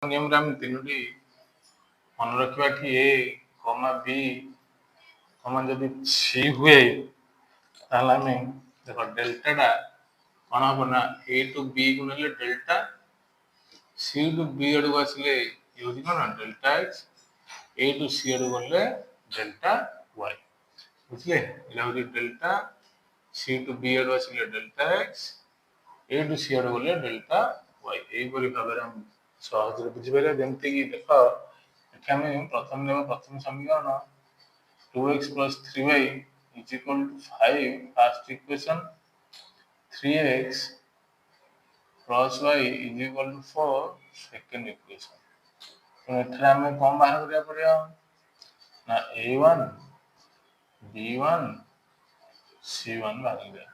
नियम रे हम तीनोटी मन रखिबा कि ए कमा बी कमा जदि सी हुए ताहले हमें देखो डेल्टा टा कौन हम ना ए टू बी को नेले डेल्टा सी टू बी अडू आसले यूज कौन delta X A to C अडू गले डेल्टा वाई बुझले एला होची डेल्टा सी टू बी अडू आसले delta X A to C अडू गले डेल्टा वाई एई परि भाबरे हम सहज रे बुझि पारे जेमति कि देखो एठी हम प्रथम समीकरण 2x plus 3y is equal to 5 first equation 3x plus y is equal to 4 second equation तो एठी हमें कौन बाहर करिया पड़ियो ना a1 b1 c1 बाहर गया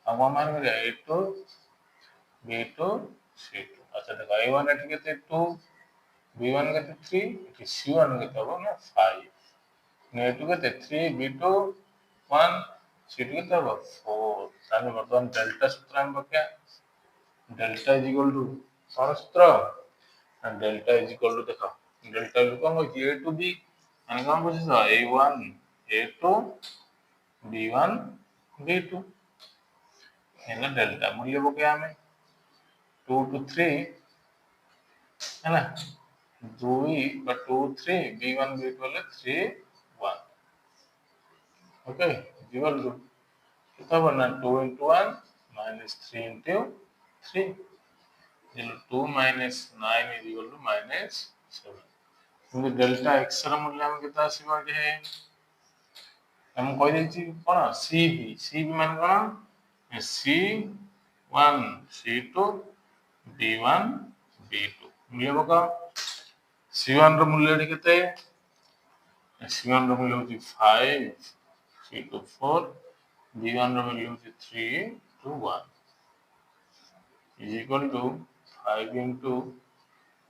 अब कौन बाहर करिया a2 b2 c2 अच्छा देखो a1 एठी केते 2 b1 केते 3 एठी c1 केते हो ना 5 a2 केते 3 b2 1 c2 केते हो 4 ताने वर्तमान डेल्टा सूत्र हम पक्या डेल्टा इज इक्वल टू कौन सूत्र and delta is equal to देखो delta को कौन होची a to b माने कौन पूछे तो a1 a2 b1 b2 है ना डेल्टा मूल्य को क्या हमें 2 to 3 है ना 2 but 2 3 b1 b2 वाले 3 1 ओके equal to कितना बना 2 into 1 minus 3 into 3 2 minus 9 is equal to minus 7 क्योंकि डेल्टा x रा मूल्य हम कितना आसीबा जे हम कहि दै छी कोन c b मान कोन c1 c2 b1 b2 मूल्य बका c1 रो मूल्य केते c1 रो मूल्य होची 5 c2 4 b1 रो मूल्य होची 3 to 1 is equal to 5 into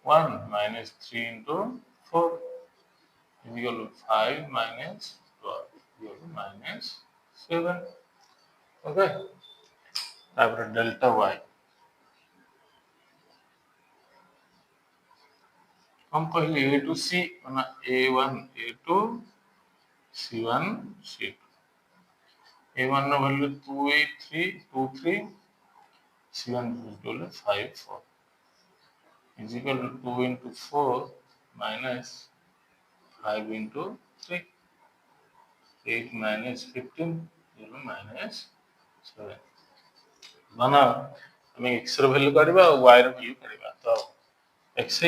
1 minus 3 into 4 is equal to 5 minus 12 is equal to minus 7 okay तापर delta y हम पहले a to c माना a1 a2 c1 c2 a1 no value 2 3 c1 equal to 5 4 is equal to 2 into 4 minus 5 into 3 8 minus 15 equal minus 7 बना हमें x रो value काढिबा और y रो value काढिबा तो x